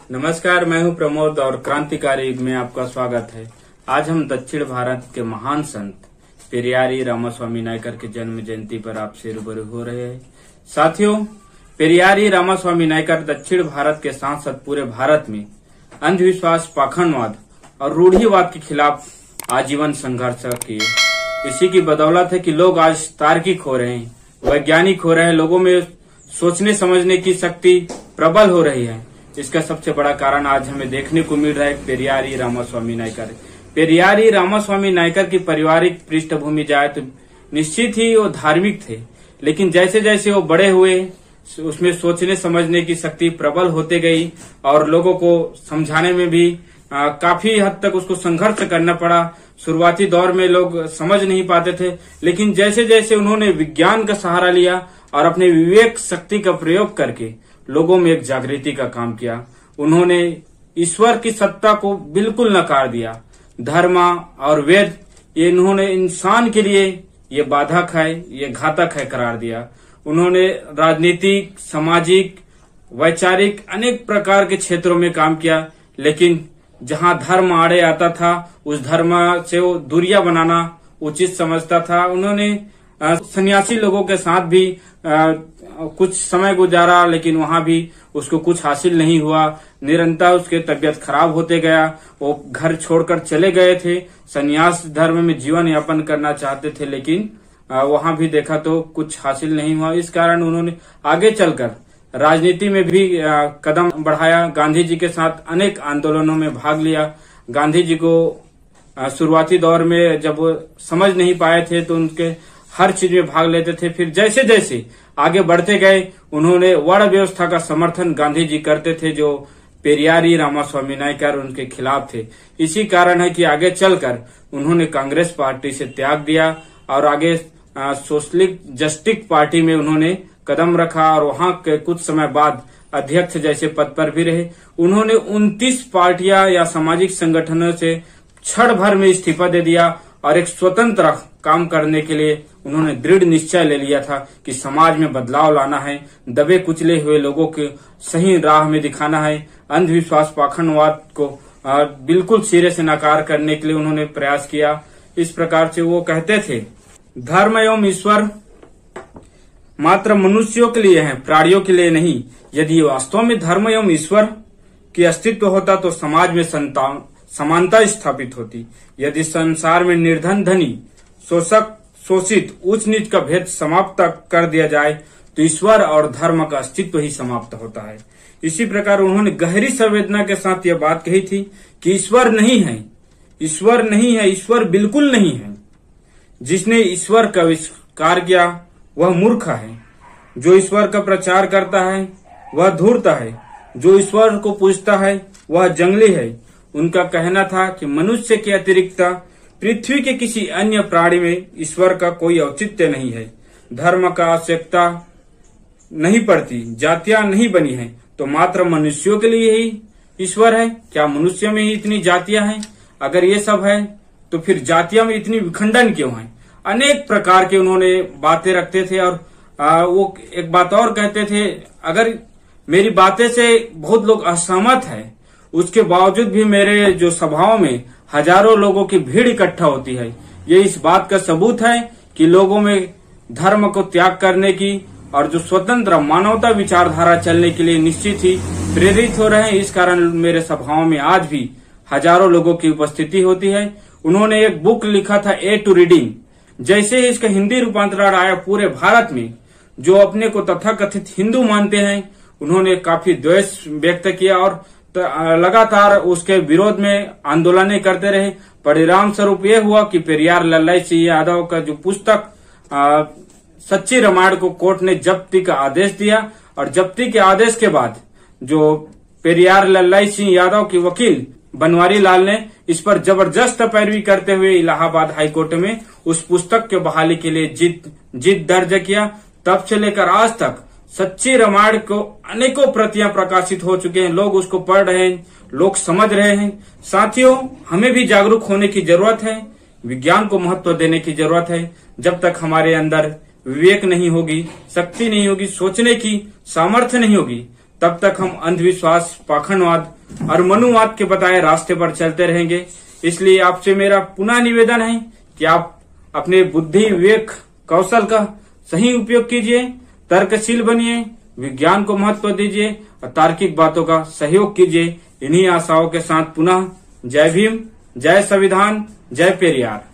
नमस्कार, मैं हूं प्रमोद और क्रांतिकारी युग में आपका स्वागत है। आज हम दक्षिण भारत के महान संत पेरियारी रामास्वामी नायकर के जन्म जयंती पर आपसे रूबरू हो रहे हैं। साथियों, पेरियारी रामास्वामी नायकर दक्षिण भारत के साथ साथ पूरे भारत में अंधविश्वास, पाखंडवाद और रूढ़िवाद के खिलाफ आजीवन संघर्ष किए। इसी की बदौलत है कि लोग आज तार्किक हो रहे हैं, वैज्ञानिक हो रहे हैं, लोगों में सोचने समझने की शक्ति प्रबल हो रही है। इसका सबसे बड़ा कारण आज हमें देखने को मिल रहा है पेरियारी रामास्वामी नायकर। पेरियारी रामास्वामी नायकर की पारिवारिक पृष्ठभूमि जाए तो निश्चित ही वो धार्मिक थे, लेकिन जैसे जैसे वो बड़े हुए उसमें सोचने समझने की शक्ति प्रबल होते गई और लोगों को समझाने में भी काफी हद तक उसको संघर्ष करना पड़ा। शुरुआती दौर में लोग समझ नहीं पाते थे, लेकिन जैसे जैसे उन्होंने विज्ञान का सहारा लिया और अपने विवेक शक्ति का प्रयोग करके लोगों में एक जागृति का काम किया। उन्होंने ईश्वर की सत्ता को बिल्कुल नकार दिया। धर्म और वेद ये इन्होंने इंसान के लिए ये बाधक है, ये घातक है करार दिया। उन्होंने राजनीतिक, सामाजिक, वैचारिक अनेक प्रकार के क्षेत्रों में काम किया, लेकिन जहां धर्म आड़े आता था उस धर्म से वो दूरियां बनाना उचित समझता था। उन्होंने सन्यासी लोगों के साथ भी कुछ समय गुजारा, लेकिन वहां भी उसको कुछ हासिल नहीं हुआ। निरंतर उसके तबियत खराब होते गया। वो घर छोड़कर चले गए थे, सन्यास धर्म में जीवन यापन करना चाहते थे, लेकिन वहां भी देखा तो कुछ हासिल नहीं हुआ। इस कारण उन्होंने आगे चलकर राजनीति में भी कदम बढ़ाया। गांधी जी के साथ अनेक आंदोलनों में भाग लिया। गांधी जी को शुरुआती दौर में जब वो समझ नहीं पाए थे तो उनके हर चीज में भाग लेते थे। फिर जैसे जैसे आगे बढ़ते गए उन्होंने वर्ण व्यवस्था का समर्थन गांधी जी करते थे, जो पेरियारी रामास्वामी नायकर उनके खिलाफ थे। इसी कारण है कि आगे चलकर उन्होंने कांग्रेस पार्टी से त्याग दिया और आगे सोशलिस्ट जस्टिस पार्टी में उन्होंने कदम रखा और वहां के कुछ समय बाद अध्यक्ष जैसे पद पर भी रहे। उन्होंने 29 पार्टियां या सामाजिक संगठनों से क्षण भर में इस्तीफा दे दिया और एक स्वतंत्र काम करने के लिए उन्होंने दृढ़ निश्चय ले लिया था कि समाज में बदलाव लाना है, दबे कुचले हुए लोगों के सही राह में दिखाना है। अंधविश्वास, पाखंडवाद को बिल्कुल सिरे से नकार करने के लिए उन्होंने प्रयास किया। इस प्रकार से वो कहते थे, धर्म एवं ईश्वर मात्र मनुष्यों के लिए है, प्राणियों के लिए नहीं। यदि वास्तव में धर्म एवं ईश्वर की अस्तित्व होता तो समाज में समानता स्थापित होती। यदि संसार में निर्धन धनी, शोषक शोषित, उच्च नीच का भेद समाप्त कर दिया जाए तो ईश्वर और धर्म का अस्तित्व ही समाप्त होता है। इसी प्रकार उन्होंने गहरी संवेदना के साथ यह बात कही थी कि ईश्वर नहीं है, ईश्वर नहीं है, ईश्वर बिल्कुल नहीं है। जिसने ईश्वर का आविष्कार किया वह मूर्ख है। जो ईश्वर का प्रचार करता है वह धूर्त है। जो ईश्वर को पूजता है वह जंगली है। उनका कहना था कि मनुष्य के अतिरिक्त पृथ्वी के किसी अन्य प्राणी में ईश्वर का कोई औचित्य नहीं है। धर्म का आवश्यकता नहीं पड़ती, जातियां नहीं बनी हैं, तो मात्र मनुष्यों के लिए ही ईश्वर है। क्या मनुष्य में ही इतनी जातियां हैं? अगर ये सब है तो फिर जातियों में इतनी विखंडन क्यों है? अनेक प्रकार के उन्होंने बातें रखते थे और वो एक बात और कहते थे, अगर मेरी बातें से बहुत लोग असहमत है, उसके बावजूद भी मेरे जो सभाओं में हजारों लोगों की भीड़ इकट्ठा होती है, ये इस बात का सबूत है कि लोगों में धर्म को त्याग करने की और जो स्वतंत्र मानवता विचारधारा चलने के लिए निश्चित ही प्रेरित हो रहे हैं। इस कारण मेरे सभाओं में आज भी हजारों लोगों की उपस्थिति होती है। उन्होंने एक बुक लिखा था, ए टू रीडिंग। जैसे ही इसका हिंदी रूपांतरण आया पूरे भारत में, जो अपने को तथाकथित हिंदू मानते हैं उन्होंने काफी द्वेष व्यक्त किया और लगातार उसके विरोध में आंदोलनें करते रहे। परिणाम स्वरूप ये हुआ कि पेरियार लल्लाई सिंह यादव का जो पुस्तक सच्ची रामायण को कोर्ट ने जब्ती का आदेश दिया और जब्ती के आदेश के बाद जो पेरियार लल्लाई सिंह यादव के वकील बनवारी लाल ने इस पर जबरदस्त पैरवी करते हुए इलाहाबाद हाईकोर्ट में उस पुस्तक के बहाली के लिए जिद दर्ज किया। तब से लेकर आज तक सच्ची रामायण को अनेकों प्रतियां प्रकाशित हो चुके हैं। लोग उसको पढ़ रहे हैं, लोग समझ रहे हैं। साथियों, हमें भी जागरूक होने की जरूरत है, विज्ञान को महत्व देने की जरूरत है। जब तक हमारे अंदर विवेक नहीं होगी, शक्ति नहीं होगी, सोचने की सामर्थ्य नहीं होगी, तब तक हम अंधविश्वास, पाखंडवाद और मनुवाद के बताए रास्ते पर चलते रहेंगे। इसलिए आपसे मेरा पुनः निवेदन है कि आप अपने बुद्धि, विवेक, कौशल का सही उपयोग कीजिए, तर्कशील बनिए, विज्ञान को महत्व दीजिए और तार्किक बातों का सहयोग कीजिए। इन्हीं आशाओं के साथ पुनः जय भीम, जय संविधान, जय पेरियार।